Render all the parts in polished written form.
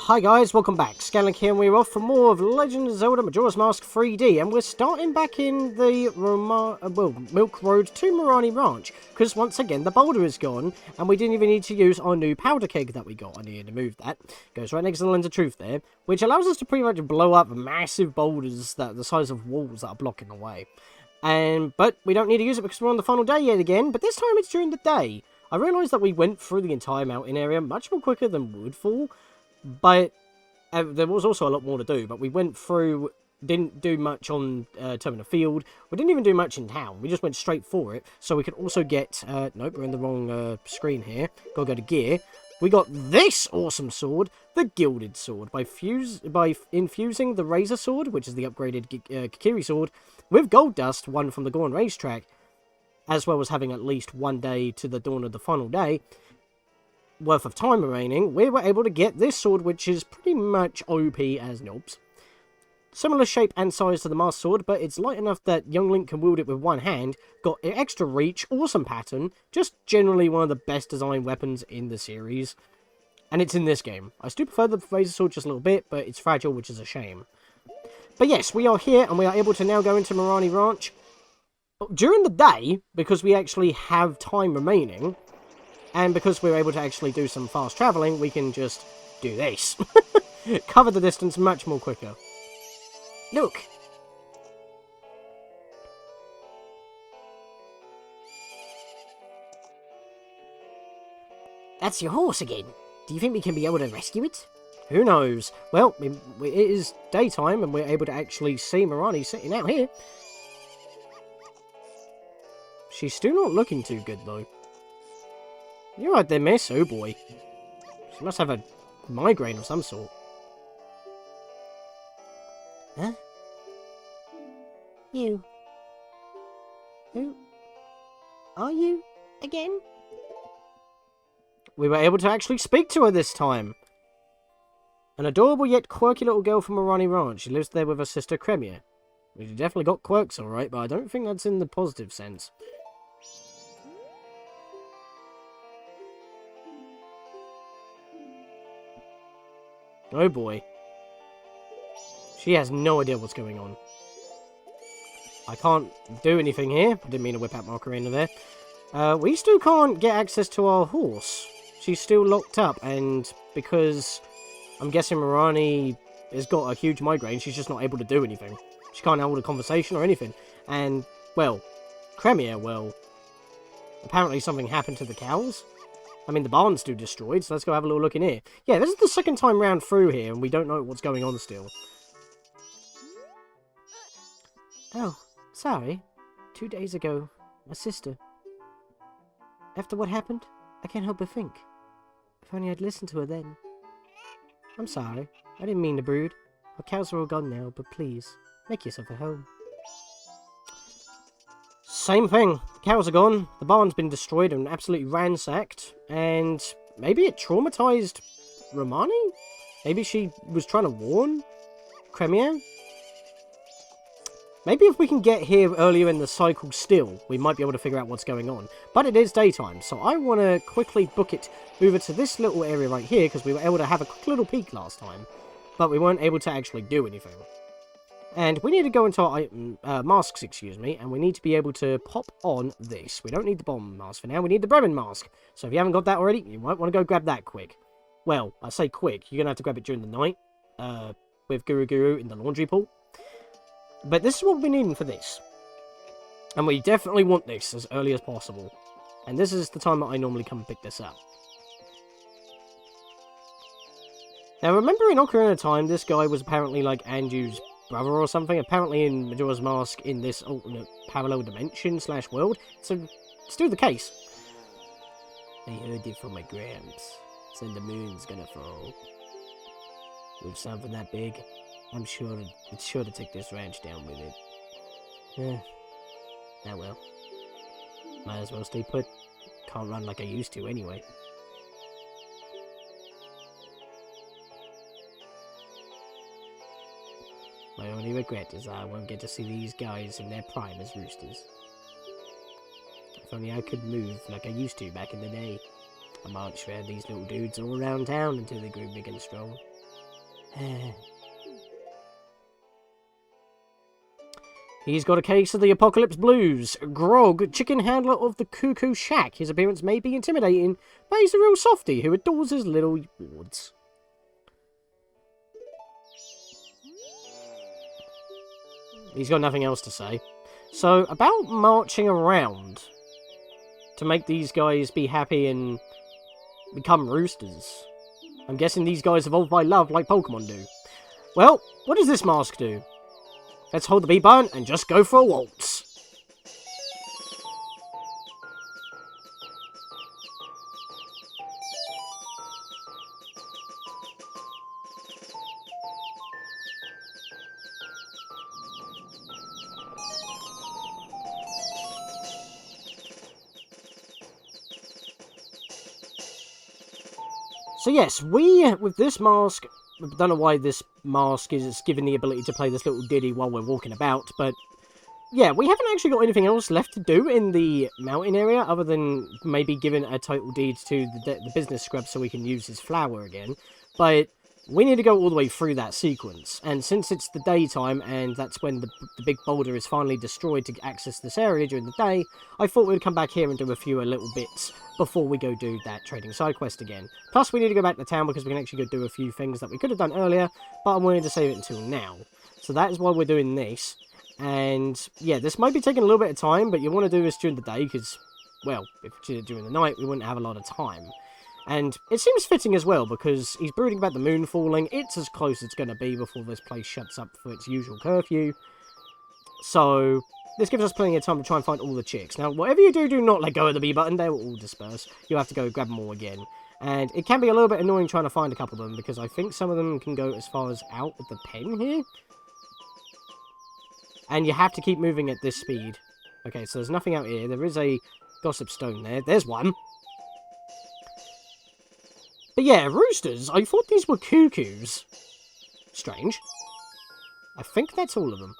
Hi guys, welcome back. Scatlink here, and we're off for more of Legend of Zelda Majora's Mask 3D, and we're starting back in the Milk Road to Romani Ranch, because once again the boulder is gone, and we didn't even need to use our new powder keg that we got. I needed to move that. Goes right next to the Lens of Truth there, which allows us to pretty much blow up massive boulders that are the size of walls that are blocking the way. But we don't need to use it because we're on the final day yet again, but this time it's during the day. I realised that we went through the entire mountain area much more quicker than Woodfall. But there was also a lot more to do, but we went through, didn't do much on Terminal Field, we didn't even do much in town, we just went straight for it, so we could also get, nope, we're in the wrong screen here, gotta go to gear. We got this awesome sword, the Gilded Sword, by infusing the Razor Sword, which is the upgraded Kikiri Sword, with Gold Dust, one from the Gorn Racetrack, as well as having at least one day to the dawn of the final day, worth of time remaining, we were able to get this sword, which is pretty much OP as Nobs. Similar shape and size to the Master Sword, but it's light enough that young Link can wield it with one hand, got extra reach, awesome pattern, just generally one of the best designed weapons in the series. And it's in this game. I still prefer the Razor Sword just a little bit, but it's fragile, which is a shame. But yes, we are here, and we are able to now go into Romani Ranch. During the day, because we actually have time remaining, and because we're able to actually do some fast travelling, we can just do this. Cover the distance much more quicker. Look! That's your horse again. Do you think we can be able to rescue it? Who knows? Well, it is daytime, and we're able to actually see Romani sitting out here. She's still not looking too good, though. You're right there, miss. Oh boy. She must have a migraine of some sort. Huh? You. Who are you again? We were able to actually speak to her this time. An adorable yet quirky little girl from Romani Ranch. She lives there with her sister Cremia. She definitely got quirks, alright, but I don't think that's in the positive sense. Oh boy. She has no idea what's going on. I can't do anything here. I didn't mean to whip out Macarena there. We still can't get access to our horse. She's still locked up, and because I'm guessing Romani has got a huge migraine, she's just not able to do anything. She can't hold a conversation or anything. And, well, Cremia, well, apparently something happened to the cows. I mean, the barn's still destroyed, so let's go have a little look in here. Yeah, this is the second time round through here, and we don't know what's going on still. Oh, sorry. 2 days ago, my sister. After what happened, I can't help but think. If only I'd listened to her then. I'm sorry. I didn't mean to brood. Our cows are all gone now, but please, make yourself at home. Same thing. The cows are gone, the barn's been destroyed and absolutely ransacked, and maybe it traumatized Romani? Maybe she was trying to warn Cremia? Maybe if we can get here earlier in the cycle still, we might be able to figure out what's going on. But it is daytime, so I want to quickly book it over to this little area right here, because we were able to have a quick little peek last time, but we weren't able to actually do anything. And we need to go into our masks, excuse me, and we need to be able to pop on this. We don't need the bomb mask for now, we need the Bremen mask. So if you haven't got that already, you might want to go grab that quick. Well, I say quick, you're going to have to grab it during the night, with Guru Guru in the laundry pool. But this is what we're needing for this. And we definitely want this as early as possible. And this is the time that I normally come and pick this up. Now remember in Ocarina of Time, this guy was apparently like Anju's brother or something, apparently in Majora's Mask in this alternate parallel dimension / world, so it's still the case. I heard it from my gramps, said the moon's gonna fall. With something that big, it's sure to take this ranch down with it. Oh well. Might as well stay put. Can't run like I used to anyway. My only regret is that I won't get to see these guys in their prime as roosters. If only I could move like I used to back in the day. I marched around these little dudes all around town until they grew big and strong. He's got a case of the apocalypse blues. Grog, chicken handler of the Cuckoo Shack. His appearance may be intimidating, but he's a real softie who adores his little wards. He's got nothing else to say. So, about marching around to make these guys be happy and become roosters. I'm guessing these guys evolve by love like Pokemon do. Well, what does this mask do? Let's hold the B button and just go for a waltz. So yes, with this mask, I don't know why this mask is given the ability to play this little ditty while we're walking about, but yeah, we haven't actually got anything else left to do in the mountain area, other than maybe giving a title deed to the business scrub so we can use his flower again, but we need to go all the way through that sequence, and since it's the daytime, and that's when the big boulder is finally destroyed to access this area during the day, I thought we'd come back here and do a few little bits before we go do that trading side quest again. Plus, we need to go back to town because we can actually go do a few things that we could have done earlier, but I wanted to save it until now. So that is why we're doing this, and yeah, this might be taking a little bit of time, but you want to do this during the day because, well, if you did it during the night, we wouldn't have a lot of time. And it seems fitting as well, because he's brooding about the moon falling. It's as close as it's going to be before this place shuts up for its usual curfew. So, this gives us plenty of time to try and find all the chicks. Now, whatever you do, do not let go of the B button. They will all disperse. You'll have to go grab them all again. And it can be a little bit annoying trying to find a couple of them, because I think some of them can go as far as out with the pen here. And you have to keep moving at this speed. Okay, so there's nothing out here. There is a gossip stone there. There's one. But yeah, roosters, I thought these were cuckoos. Strange. I think that's all of them.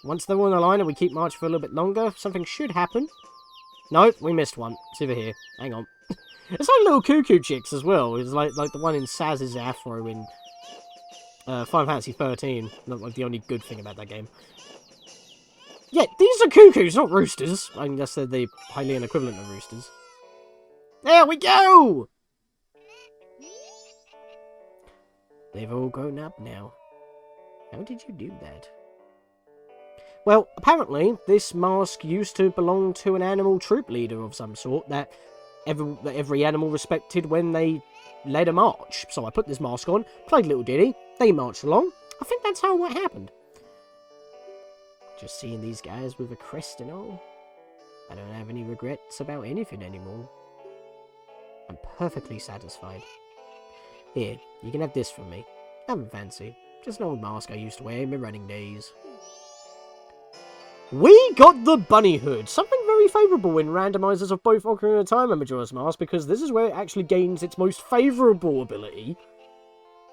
Once they're on the line and we keep marching for a little bit longer, something should happen. Nope, we missed one. It's over here. Hang on. It's like little cuckoo chicks as well. It's like the one in Saz's afro in Final Fantasy 13. Not like the only good thing about that game. Yeah, these are cuckoos, not roosters. I guess they're the Hylian equivalent of roosters. There we go! They've all grown up now. How did you do that? Well, apparently, this mask used to belong to an animal troop leader of some sort that every animal respected when they led a march. So I put this mask on, played Little Ditty, they marched along. I think that's how what happened. Just seeing these guys with a crest and all. I don't have any regrets about anything anymore. I'm perfectly satisfied. Here, you can have this from me. Nothing fancy. Just an old mask I used to wear in my running days. We got the bunny hood. Something very favourable in randomizers of both Ocarina of Time and Majora's Mask, because this is where it actually gains its most favourable ability.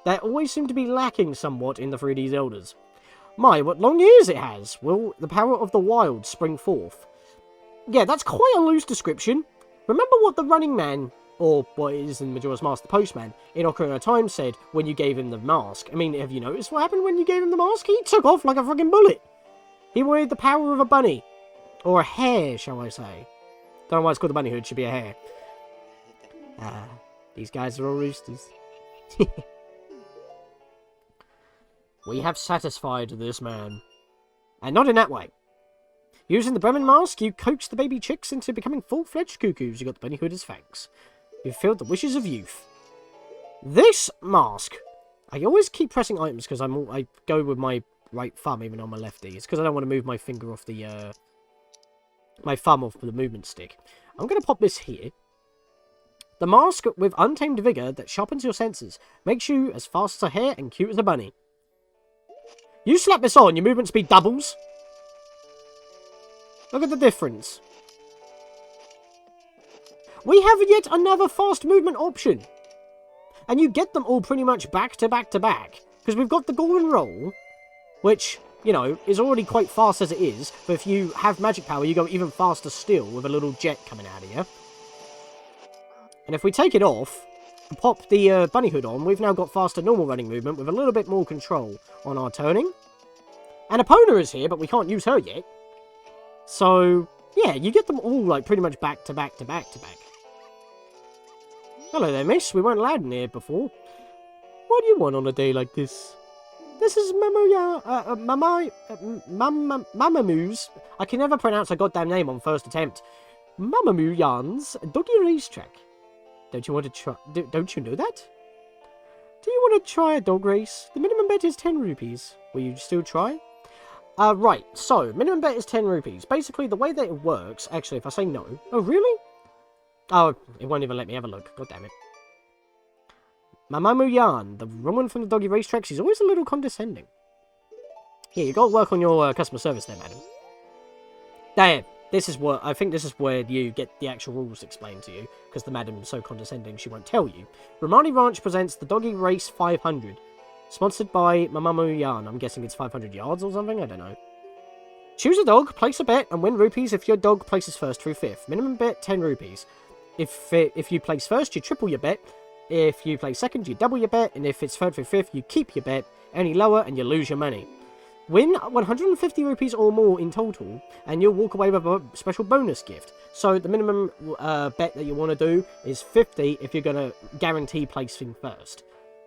That always seemed to be lacking somewhat in the 3D Zeldas. My, what long ears it has! Will the power of the wild spring forth? Yeah, that's quite a loose description. Remember what the running man, or what it is in Majora's Mask, the postman, in Ocarina of Time said when you gave him the mask. I mean, have you noticed what happened when you gave him the mask? He took off like a friggin' bullet. He wanted the power of a bunny. Or a hare, shall I say. Don't know why it's called the bunny hood, it should be a hare. Ah, these guys are all roosters. We have satisfied this man. And not in that way. Using the Bremen mask, you coax the baby chicks into becoming full-fledged cuckoos. You got the bunny hood as thanks. You've filled the wishes of youth. This mask. I always keep pressing items because I go with my right thumb even on my lefty. It's because I don't want to move my finger off the my thumb off the movement stick. I'm going to pop this here. The mask with untamed vigor that sharpens your senses. Makes you as fast as a hare and cute as a bunny. You slap this on, your movement speed doubles. Look at the difference. We have yet another fast movement option. And you get them all pretty much back to back to back. Because we've got the golden roll, which, you know, is already quite fast as it is. But if you have magic power, you go even faster still with a little jet coming out of you. And if we take it off, pop the bunny hood on, we've now got faster normal running movement with a little bit more control on our turning. And Epona is here, but we can't use her yet. So, yeah, you get them all, like, pretty much back to back to back to back. Hello there, miss. We weren't allowed in here before. What do you want on a day like this? This is Mamamoo's. I can never pronounce her goddamn name on first attempt. Mamamoo Yan's doggy racetrack. Don't you want to try? Don't you know that? Do you want to try a dog race? The minimum bet is 10 rupees. Will you still try? Right. So, minimum bet is 10 rupees. Basically, the way that it works... Actually, if I say no... Oh, really? Oh, it won't even let me have a look. God damn it. Mamamoo Yan, the woman from the doggy racetrack, she's always a little condescending. Yeah, you got to work on your customer service there, madam. There. This is what I think. This is where you get the actual rules explained to you, because the madam is so condescending she won't tell you. Romani Ranch presents the Doggy Race 500, sponsored by Mamamoo Yan. I'm guessing it's 500 yards or something. I don't know. Choose a dog, place a bet, and win rupees if your dog places first through fifth. Minimum bet 10 rupees. If you place first, you triple your bet. If you place second, you double your bet, and if it's third through fifth, you keep your bet. Any lower, and you lose your money. Win 150 rupees or more in total, and you'll walk away with a special bonus gift. So the minimum bet that you want to do is 50 if you're going to guarantee placing first,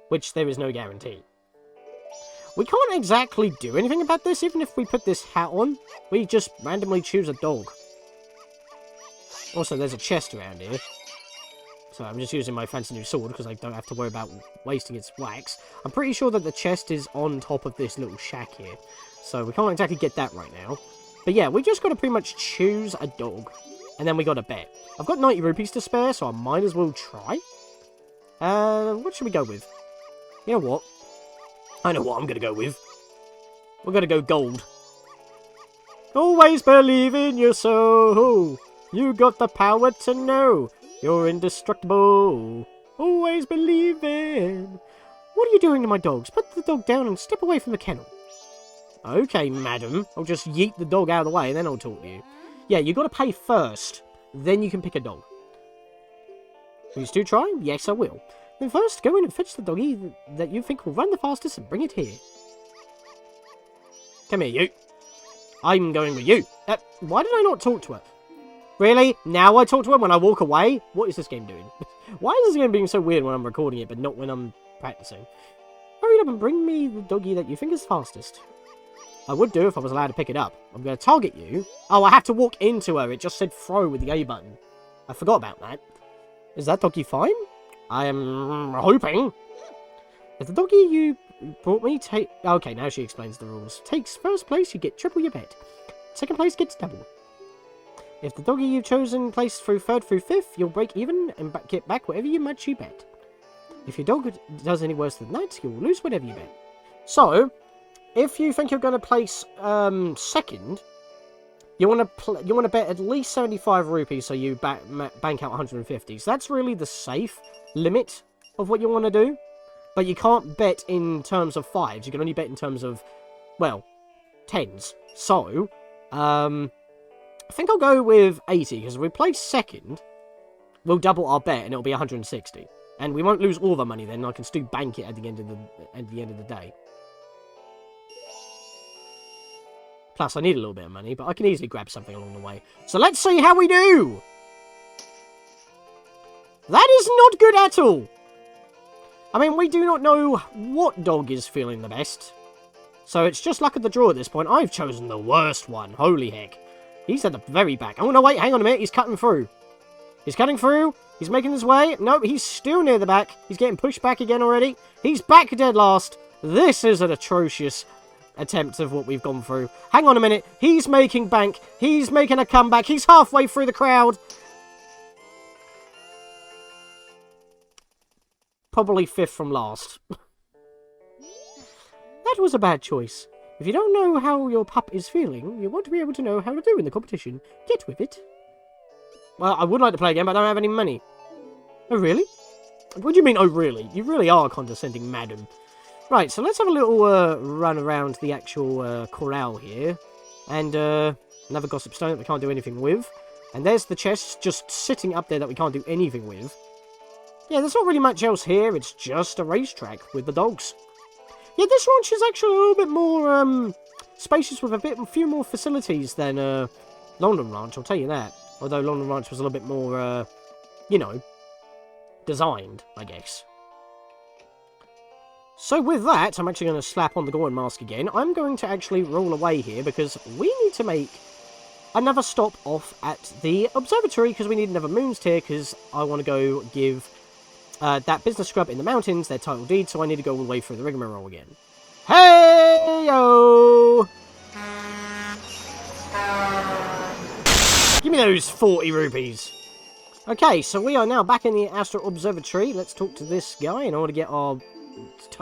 which there is no guarantee. We can't exactly do anything about this, even if we put this hat on. We just randomly choose a dog. Also, there's a chest around here. So I'm just using my fancy new sword because I don't have to worry about wasting its wax. I'm pretty sure that the chest is on top of this little shack here. So we can't exactly get that right now. But yeah, we just got to pretty much choose a dog. And then we got to bet. I've got 90 rupees to spare, so I might as well try. What should we go with? You know what? I know what I'm going to go with. We're going to go gold. Always believe in your soul. You got the power to know. You're indestructible. Always believe in. What are you doing to my dogs? Put the dog down and step away from the kennel. Okay, madam. I'll just yeet the dog out of the way and then I'll talk to you. Yeah, you got to pay first. Then you can pick a dog. Will you still try? Yes, I will. Then first, go in and fetch the doggy that you think will run the fastest and bring it here. Come here, you. I'm going with you. Why did I not talk to her? Really? Now I talk to her when I walk away? What is this game doing? Why is this game being so weird when I'm recording it, but not when I'm practicing? Hurry up and bring me the doggy that you think is fastest. I would do if I was allowed to pick it up. I'm going to target you. Oh, I have to walk into her. It just said throw with the A button. I forgot about that. Is that doggy fine? I am hoping. If the doggy you brought me take... Okay, now she explains the rules. Takes first place, you get triple your bet. Second place gets double. If the doggy you've chosen places through third through fifth, you'll break even and get back whatever you much you bet. If your dog does any worse than that, you'll lose whatever you bet. So, if you think you're going to place second, you want to bet at least 75 rupees, so you bank out 150. So that's really the safe limit of what you want to do. But you can't bet in terms of fives. You can only bet in terms of, well, tens. So, I think I'll go with 80, because if we place second, we'll double our bet, and it'll be 160. And we won't lose all the money then, I can still bank it at the end of the day. Plus, I need a little bit of money, but I can easily grab something along the way. So let's see how we do! That is not good at all! I mean, we do not know what dog is feeling the best. So it's just luck of the draw at this point. I've chosen the worst one. Holy heck. He's at the very back. Oh, no, wait, hang on a minute. He's cutting through. He's cutting through. He's making his way. Nope, he's still near the back. He's getting pushed back again already. He's back dead last. This is an atrocious attempt of what we've gone through. Hang on a minute. He's making bank. He's making a comeback. He's halfway through the crowd. Probably fifth from last. That was a bad choice. If you don't know how your pup is feeling, you want to be able to know how to do in the competition. Get with it. Well, I would like to play again, but I don't have any money. Oh, really? What do you mean, oh, really? You really are condescending, madam. Right, so let's have a little run around the actual corral here. And another gossip stone that we can't do anything with. And there's the chest just sitting up there that we can't do anything with. Yeah, there's not really much else here. It's just a racetrack with the dogs. Yeah, this ranch is actually a little bit more spacious with a few more facilities than London Ranch, I'll tell you that. Although London Ranch was a little bit more, you know, designed, I guess. So with that, I'm actually going to slap on the Goron mask again. I'm going to actually roll away here because we need to make another stop off at the observatory because we need another moon's tier because I want to go give that business scrub in the mountains their title deed, so I need to go all the way through the rigmarole again. Hey-yo! Give me those 40 rupees. Okay, so we are now back in the Astro Observatory. Let's talk to this guy in order to get our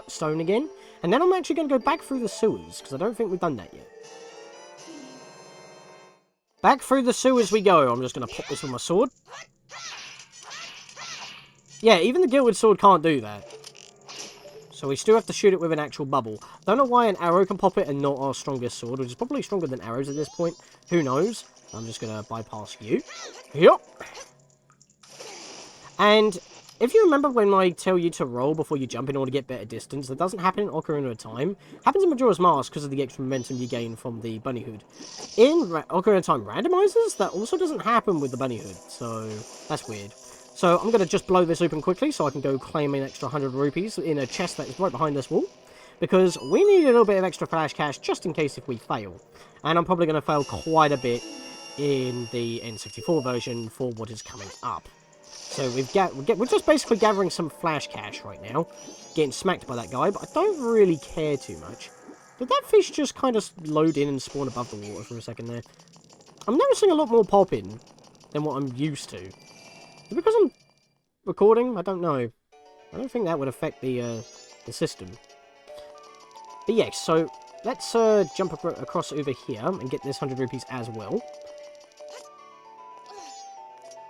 stone again. And then I'm actually going to go back through the sewers, because I don't think we've done that yet. Back through the sewers we go. I'm just going to pop this with my sword. Yeah, even the Gilded Sword can't do that. So we still have to shoot it with an actual bubble. Don't know why an arrow can pop it and not our strongest sword, which is probably stronger than arrows at this point. Who knows? I'm just going to bypass you. Yup. And if you remember when I tell you to roll before you jump in order to get better distance, that doesn't happen in Ocarina of Time. It happens in Majora's Mask because of the extra momentum you gain from the bunny hood. In Ocarina of Time randomizers, that also doesn't happen with the bunny hood, so that's weird. So I'm going to just blow this open quickly so I can go claim an extra 100 rupees in a chest that is right behind this wall. Because we need a little bit of extra flash cash just in case if we fail. And I'm probably going to fail quite a bit in the N64 version for what is coming up. So we're just basically gathering some flash cash right now. Getting smacked by that guy, but I don't really care too much. Did that fish just kind of load in and spawn above the water for a second there? I'm noticing a lot more popping than what I'm used to. Because I'm recording? I don't know. I don't think that would affect the system. But yes, so let's jump across over here and get this 100 rupees as well.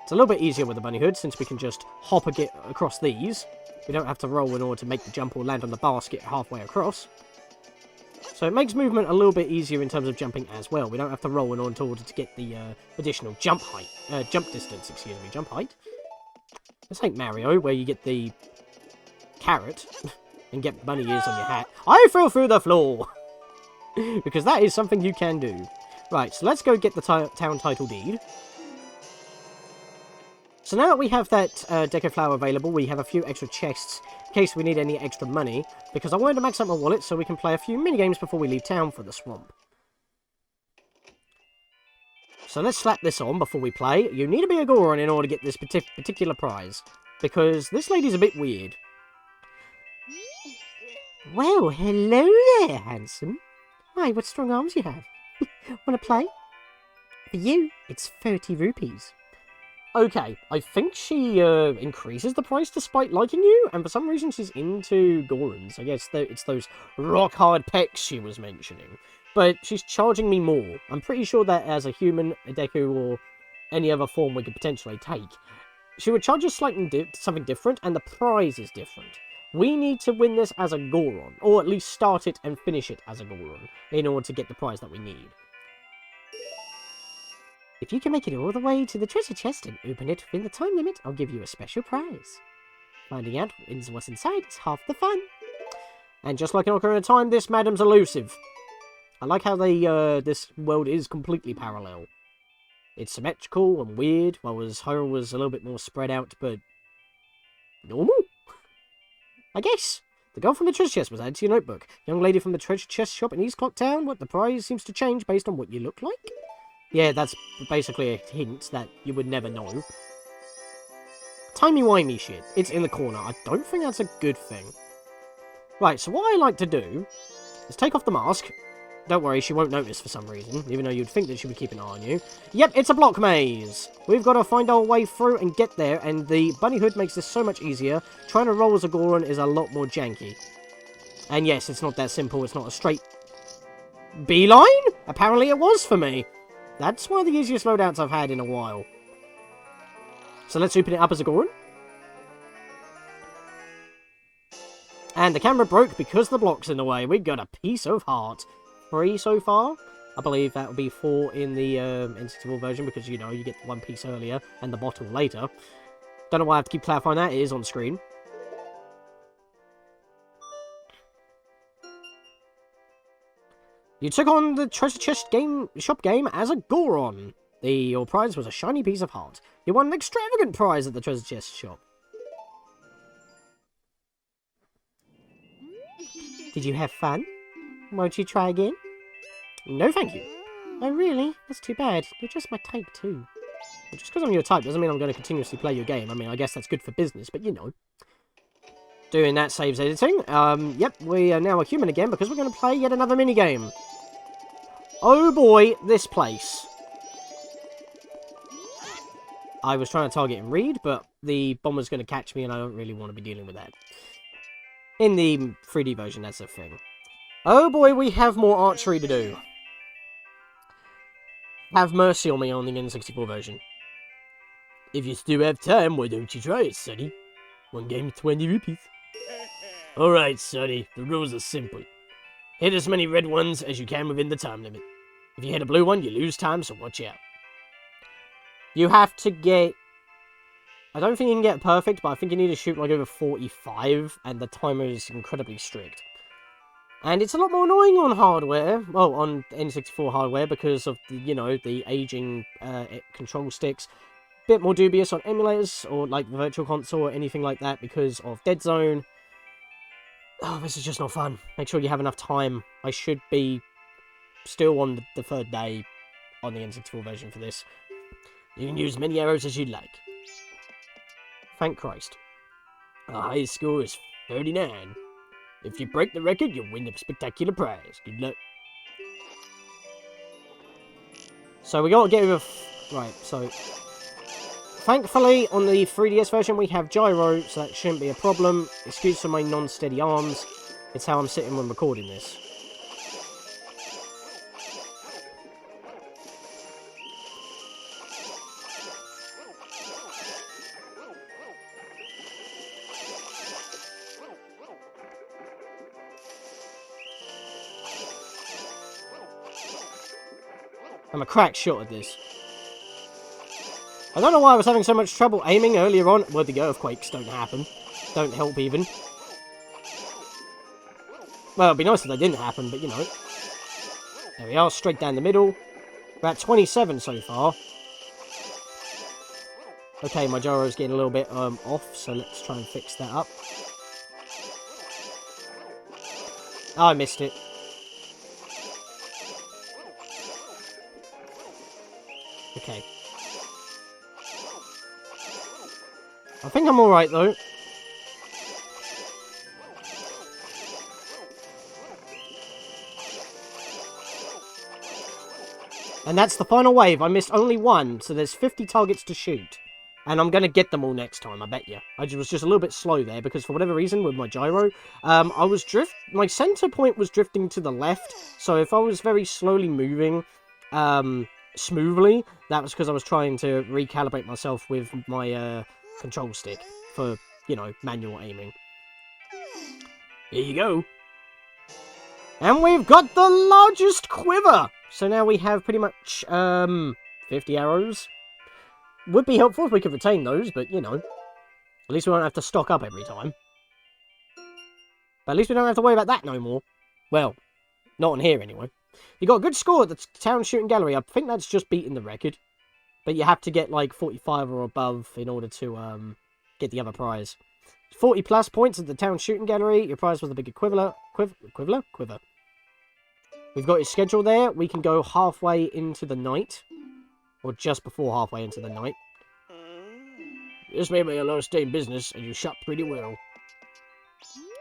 It's a little bit easier with the bunny hood since we can just hop across these. We don't have to roll in order to make the jump or land on the basket halfway across. So it makes movement a little bit easier in terms of jumping as well. We don't have to roll in order to get the additional jump distance, excuse me, jump height. This ain't Mario, where you get the carrot and get bunny ears on your hat. I fell through the floor! Because that is something you can do. Right, so let's go get the town title deed. So now that we have that Deco Flower available, we have a few extra chests in case we need any extra money. Because I wanted to max out my wallet so we can play a few minigames before we leave town for the swamp. So let's slap this on before we play. You need to be a Goron in order to get this particular prize. Because this lady's a bit weird. Well, hello there, handsome. Why, what strong arms you have. Want to play? For you, it's 30 rupees. Okay, I think she increases the price despite liking you, and for some reason she's into Gorons. I guess it's those rock-hard pecs she was mentioning. But she's charging me more. I'm pretty sure that as a human, a Deku, or any other form we could potentially take, she would charge us slightly something different, and the prize is different. We need to win this as a Goron, or at least start it and finish it as a Goron, in order to get the prize that we need. If you can make it all the way to the treasure chest and open it within the time limit, I'll give you a special prize. Finding out what's inside is half the fun. And just like in Ocarina of Time, this madam's elusive. I like how this world is completely parallel. It's symmetrical and weird, while Hyrule was a little bit more spread out, but normal? I guess. The girl from the treasure chest was added to your notebook. Young lady from the treasure chest shop in East Clock Town. What, the prize seems to change based on what you look like? Yeah, that's basically a hint that you would never know. Timey-wimey shit. It's in the corner. I don't think that's a good thing. Right, so what I like to do is take off the mask. Don't worry, she won't notice for some reason, even though you'd think that she would keep an eye on you. Yep, it's a block maze! We've got to find our way through and get there, and the bunny hood makes this so much easier. Trying to roll as a Goron is a lot more janky. And yes, it's not that simple. It's not a straight beeline? Apparently it was for me. That's one of the easiest loadouts I've had in a while. So let's open it up as a Goron. And the camera broke because the block's in the way. We got a piece of heart. 3 so far. I believe that will be 4 in the N64 version because, you know, you get 1 piece earlier and the bottle later. Don't know why I have to keep clarifying that. It is on screen. You took on the treasure chest shop game as a Goron. Your prize was a shiny piece of heart. You won an extravagant prize at the treasure chest shop. Did you have fun? Won't you try again? No, thank you. Oh, really? That's too bad. You're just my type, too. Well, just because I'm your type doesn't mean I'm going to continuously play your game. I mean, I guess that's good for business, but you know. Doing that saves editing. Yep, we are now a human again because we're going to play yet another minigame. Oh boy, this place. I was trying to target and read, but the bomber's going to catch me and I don't really want to be dealing with that. In the 3D version, that's a thing. Oh boy, we have more archery to do. Have mercy on me on the N64 version. If you still have time, why don't you try it, Sonny? One game, 20 rupees. Alright, Sonny, the rules are simple. Hit as many red ones as you can within the time limit. If you hit a blue one, you lose time, so watch out. You have to get... I don't think you can get perfect, but I think you need to shoot like over 45, and the timer is incredibly strict. And it's a lot more annoying on hardware, well, on N64 hardware, because of, the, you know, the aging control sticks. Bit more dubious on emulators, or like the Virtual Console, or anything like that, because of Dead Zone. Oh, this is just not fun. Make sure you have enough time. I should be still on the third day on the N64 version for this. You can use as many arrows as you'd like. Thank Christ. Our highest score is 39. If you break the record, you'll win a spectacular prize. Good luck. So we gotta get rid of... Right, so... Thankfully, on the 3DS version, we have gyro, so that shouldn't be a problem. Excuse for my non-steady arms. It's how I'm sitting when recording this. I'm a crack shot at this. I don't know why I was having so much trouble aiming earlier on. Well, the earthquakes don't happen. Don't help even. Well, it'd be nice if they didn't happen, but you know. There we are, straight down the middle. We're at 27 so far. Okay, my gyro's getting a little bit off, so let's try and fix that up. Oh, I missed it. Okay. I think I'm alright, though. And that's the final wave. I missed only one, so there's 50 targets to shoot. And I'm going to get them all next time, I bet you. I was just a little bit slow there, because for whatever reason, with my gyro, my center point was drifting to the left, so if I was very slowly moving, smoothly, that was because I was trying to recalibrate myself with my, control stick for, you know, manual aiming. Here you go. And we've got the largest quiver! So now we have pretty much, 50 arrows. Would be helpful if we could retain those, but, you know. At least we won't have to stock up every time. But at least we don't have to worry about that no more. Well, not on here anyway. You got a good score at the town shooting gallery. I think that's just beating the record. But you have to get, like, 45 or above in order to, get the other prize. 40 plus points at the town shooting gallery. Your prize was the big quiver. We've got your schedule there. We can go halfway into the night. Or just before halfway into the night. This made me a lot of stay in business, and you shot pretty well.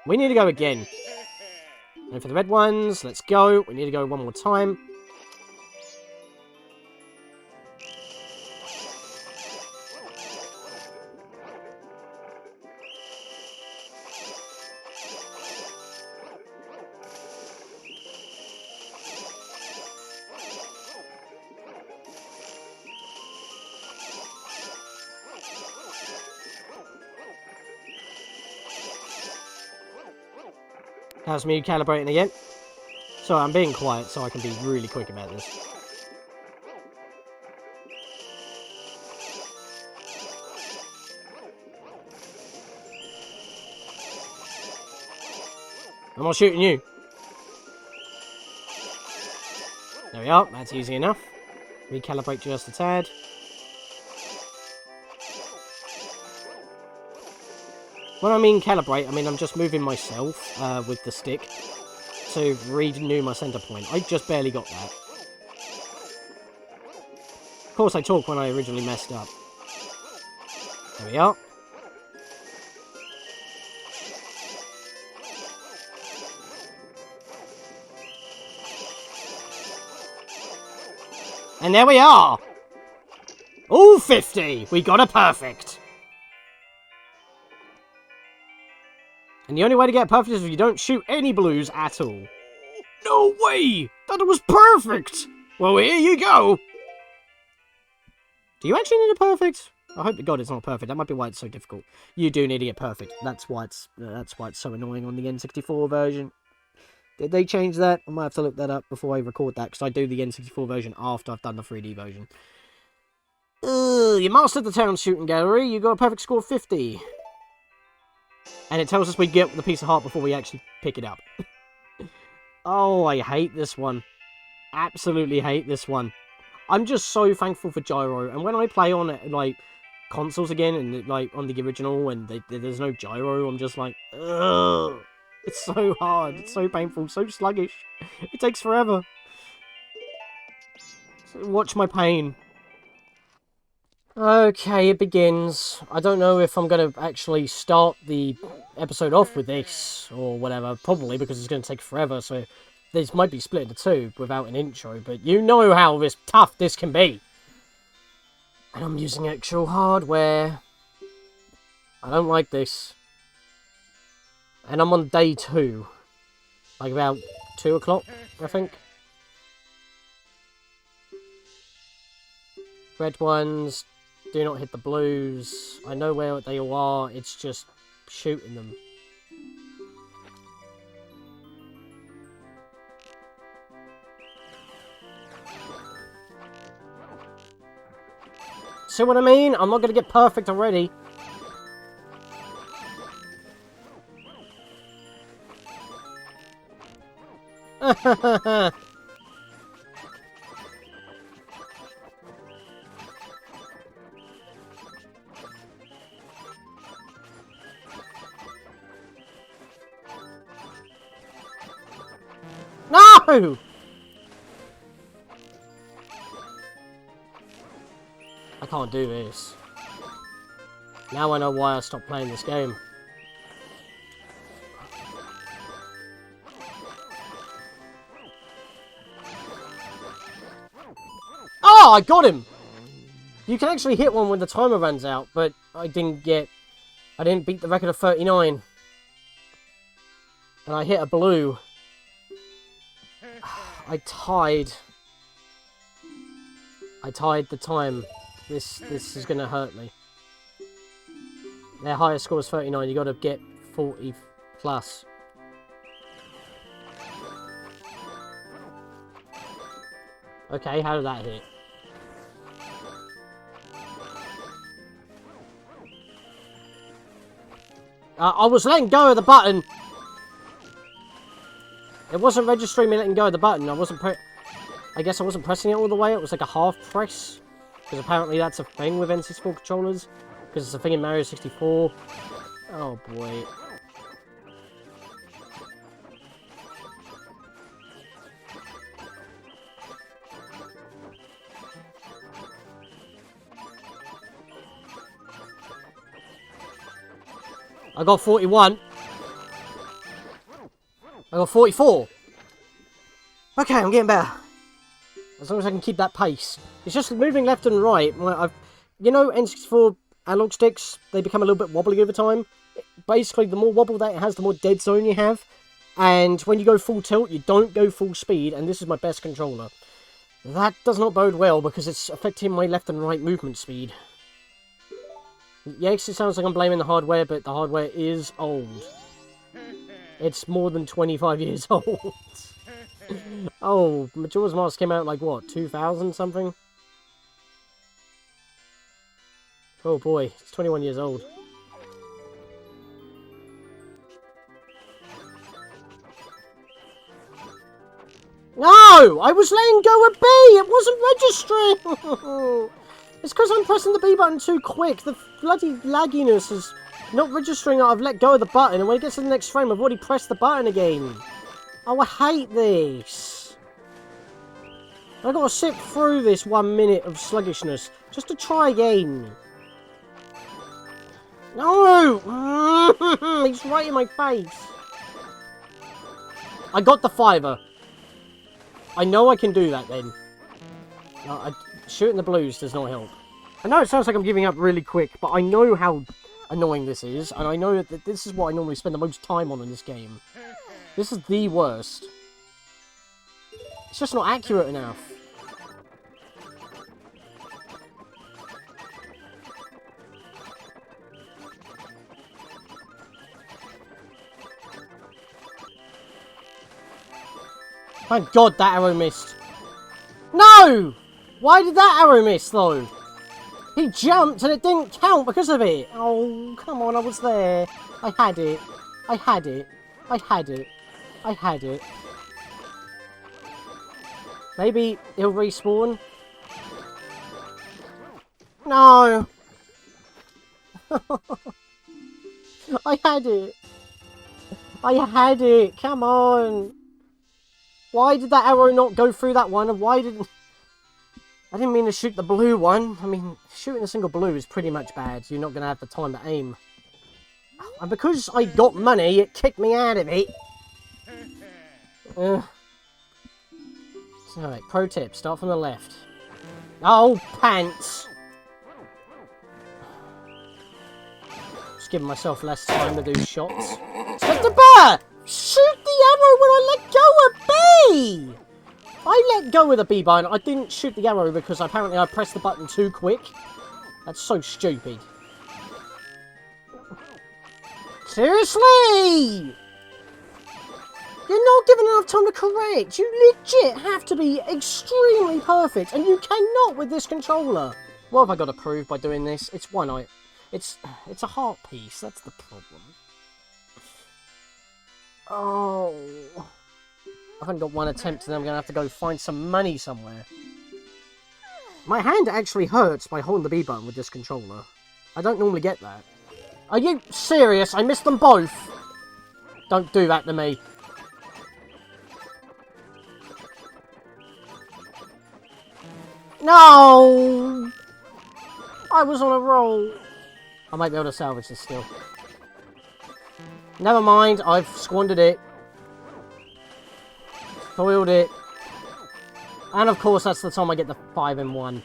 We need to go again. And for the red ones, let's go. We need to go one more time. How's me calibrating again? Sorry, I'm being quiet so I can be really quick about this. I'm not shooting you. There we are. That's easy enough. Recalibrate just a tad. When I mean calibrate, I mean I'm just moving myself with the stick to renew my center point. I just barely got that. Of course I talk when I originally messed up. There we are. And there we are! All 50! We got a perfect! And the only way to get perfect is if you don't shoot any blues at all. No way! That was perfect! Well, here you go! Do you actually need a perfect? I hope to God it's not perfect. That might be why it's so difficult. You do need to get perfect. That's why it's so annoying on the N64 version. Did they change that? I might have to look that up before I record that, because I do the N64 version after I've done the 3D version. You mastered the town shooting gallery. You got a perfect score of 50. And it tells us we get the piece of heart before we actually pick it up. Oh, I hate this one. Absolutely hate this one. I'm just so thankful for gyro. And when I play on, like, consoles again, and, like, on the original, and there's no gyro, I'm just like, ugh. It's so hard. It's so painful. So sluggish. It takes forever. So watch my pain. Okay, it begins. I don't know if I'm going to actually start the episode off with this, or whatever. Probably, because it's going to take forever, so this might be split into two without an intro, but you know how tough this can be. And I'm using actual hardware. I don't like this. And I'm on day 2. Like about 2 o'clock, I think. Red ones, do not hit the blues. I know where they all are, it's just shooting them. See what I mean? I'm not going to get perfect already. No! I can't do this. Now I know why I stopped playing this game. Oh, I got him! You can actually hit one when the timer runs out, but I didn't beat the record of 39. And I hit a blue. I tied the time. This is gonna hurt me. Their highest score is 39. You gotta get 40 plus. Okay, how did that hit? I was letting go of the button. It wasn't registering me letting go of the button. I guess I wasn't pressing it all the way. It was like a half press. Because apparently that's a thing with N64 controllers. Because it's a thing in Mario 64. Oh boy. I got 41. I got 44. Okay, I'm getting better. As long as I can keep that pace. It's just moving left and right. You know, N64 analog sticks, they become a little bit wobbly over time. Basically, the more wobble that it has, the more dead zone you have. And when you go full tilt, you don't go full speed, and this is my best controller. That does not bode well, because it's affecting my left and right movement speed. Yes, it sounds like I'm blaming the hardware, but the hardware is old. It's more than 25 years old. Oh, Majora's Mask came out like, what, 2000 something? Oh boy, it's 21 years old. No! I was letting go of B! It wasn't registering! It's because I'm pressing the B button too quick. The bloody lagginess is not registering that I've let go of the button, and when it gets to the next frame, I've already pressed the button again. Oh, I hate this. I've got to sit through this 1 minute of sluggishness just to try again. No! He's right in my face. I got the fiver. I know I can do that then. No, shooting the blues does not help. I know it sounds like I'm giving up really quick, but I know how annoying this is, and I know that this is what I normally spend the most time on in this game. This is the worst. It's just not accurate enough. Thank God that arrow missed. No! Why did that arrow miss, though? He jumped and it didn't count because of it. Oh, come on, I was there. I had it. I had it. I had it. I had it. Maybe he'll respawn. No! I had it. I had it. Come on. Why did that arrow not go through that one? And why didn't... I didn't mean to shoot the blue one. I mean, shooting a single blue is pretty much bad. You're not going to have the time to aim. And because I got money, it kicked me out of it. Alright, pro tip. Start from the left. Oh, pants! Just giving myself less time to do shots. Inspector Bear! Shoot the arrow when I let go of B! I let go of the B button. I didn't shoot the arrow because apparently I pressed the button too quick. That's so stupid. Seriously! You're not given enough time to correct. You legit have to be extremely perfect, and you cannot with this controller. What have I got to prove by doing this? It's one eye. It's a heart piece. That's the problem. Oh. I haven't got one attempt, and I'm going to have to go find some money somewhere. My hand actually hurts by holding the B button with this controller. I don't normally get that. Are you serious? I missed them both. Don't do that to me. No! I was on a roll. I might be able to salvage this still. Never mind, I've squandered it. Foiled it. And of course, that's the time I get the 5 in 1.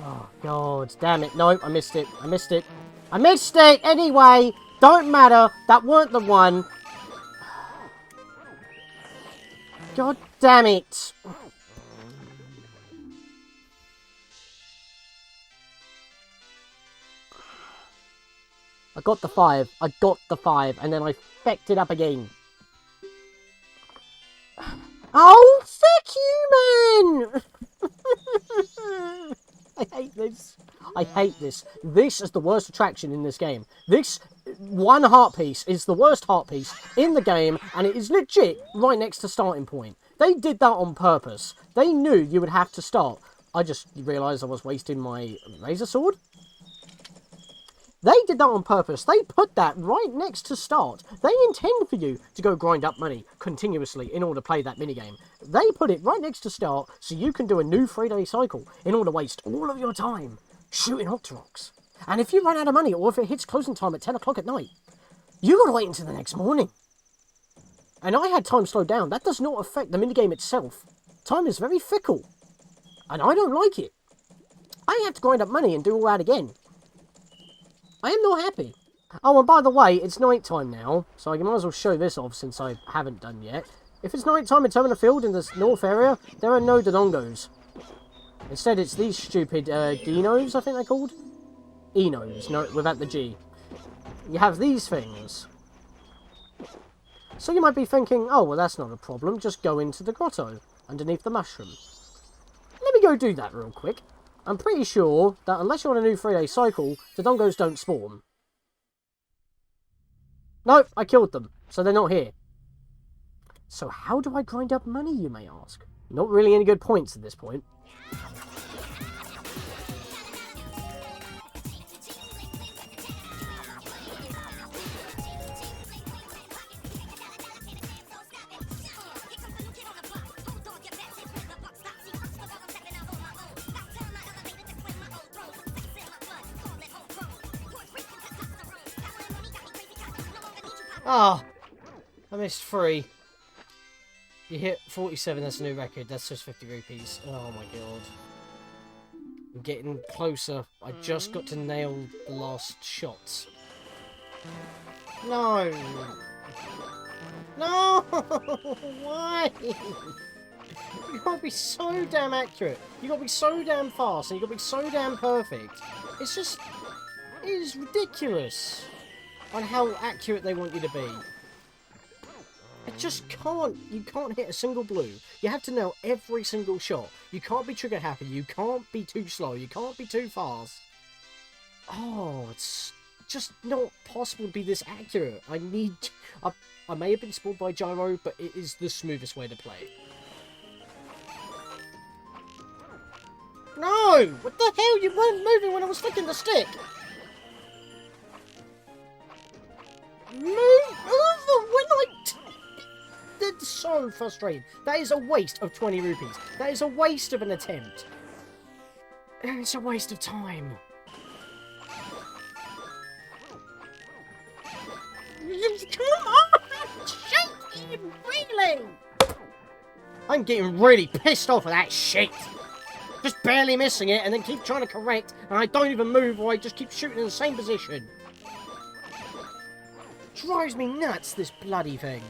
Oh, God. Damn it. Nope, I missed it. I missed it. I missed it! Anyway, don't matter. That weren't the one. God damn it. I got the 5. I got the 5. And then I fecked it up again. Oh, fuck you, man! I hate this. I hate this. This is the worst attraction in this game. This one heart piece is the worst heart piece in the game, and it is legit right next to starting point. They did that on purpose. They knew you would have to start. I just realised I was wasting my laser sword. They did that on purpose. They put that right next to start. They intend for you to go grind up money continuously in order to play that minigame. They put it right next to start so you can do a new 3-day cycle in order to waste all of your time shooting Octoroks. And if you run out of money or if it hits closing time at 10 o'clock at night, you gotta wait until the next morning. And I had time slowed down. That does not affect the minigame itself. Time is very fickle. And I don't like it. I have to grind up money and do all that again. I am not happy. Oh, and by the way, it's night time now, so I might as well show this off since I haven't done yet. If it's night time in Terminal Field in this north area, there are no Dodongos. Instead, it's these stupid Dinos, I think they're called. Enos, no, without the G. You have these things. So you might be thinking, oh, well, that's not a problem. Just go into the grotto underneath the mushroom. Let me go do that real quick. I'm pretty sure that unless you're on a new 3-day cycle, the Dongos don't spawn. Nope, I killed them, so they're not here. So how do I grind up money, you may ask? Not really any good points at this point. Ah, I missed 3. You hit 47, that's a new record. That's just 50 rupees. Oh my god. I'm getting closer. I just got to nail the last shots. No! No! Why? You gotta be so damn accurate. You gotta be so damn fast, and you gotta be so damn perfect. It's just... It is ridiculous on how accurate they want you to be. It just can't. You can't hit a single blue. You have to nail every single shot. You can't be trigger happy. You can't be too slow. You can't be too fast. Oh, it's just not possible to be this accurate. I may have been spoiled by Gyro, but it is the smoothest way to play. No! What the hell? You weren't moving when I was flicking the stick! Move over when I... That's so frustrating. That is a waste of 20 rupees. That is a waste of an attempt. And it's a waste of time. Come on! Shake him, really! I'm getting really pissed off at that shit. Just barely missing it and then keep trying to correct and I don't even move or I just keep shooting in the same position. Drives me nuts, this bloody thing.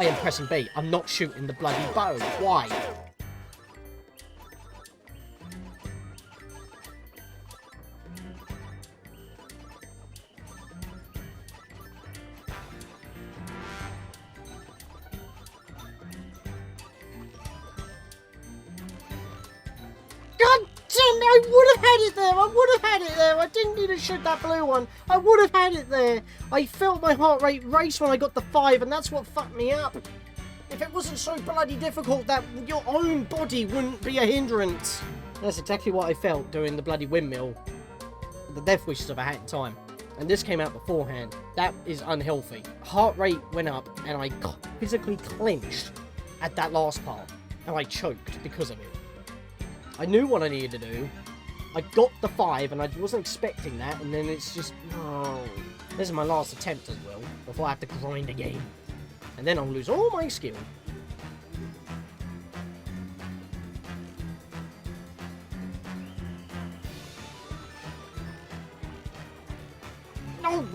I am pressing B. I'm not shooting the bloody bow. Why? I would have had it there! I would have had it there! I didn't need to shoot that blue one! I would have had it there! I felt my heart rate race when I got the 5 and that's what fucked me up! If it wasn't so bloody difficult that your own body wouldn't be a hindrance! That's exactly what I felt doing the bloody windmill. The death wishes I've had in time. And this came out beforehand. That is unhealthy. Heart rate went up and I physically clenched at that last part. And I choked because of it. I knew what I needed to do. I got the 5 and I wasn't expecting that and then it's just... Oh. This is my last attempt as well, before I have to grind again. And then I'll lose all my skill. No!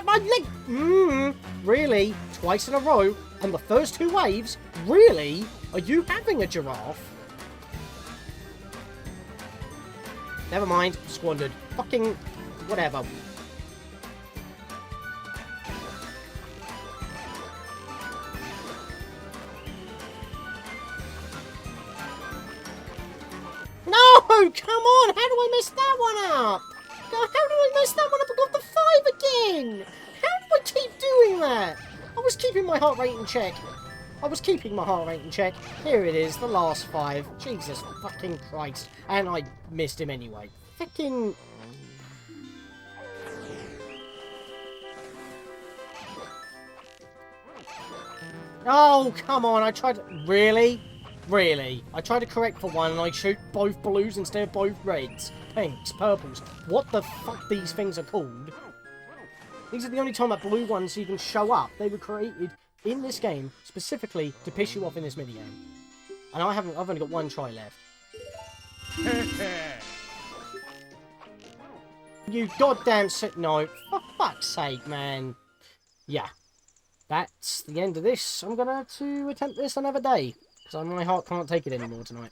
My leg! Really? Twice in a row? And the first 2 waves? Really? Are you having a giraffe? Never mind. Squandered. Fucking... whatever. No! Come on! How do I mess that one up? How do I mess that one up? I got the 5 again! How do I keep doing that? I was keeping my heart rate in check. Here it is, the last 5. Jesus fucking Christ. And I missed him anyway. Fucking... Oh, come on. I tried to... Really? Really? I tried to correct for one and I shoot both blues instead of both reds. Pinks, purples. What the fuck these things are called? These are the only time that blue ones even show up. They were created in this game specifically to piss you off in this minigame. And I've only got 1 try left. You goddamn no, for fuck's sake, man. Yeah. That's the end of this. I'm gonna have to attempt this another day. Because my heart can't take it anymore tonight.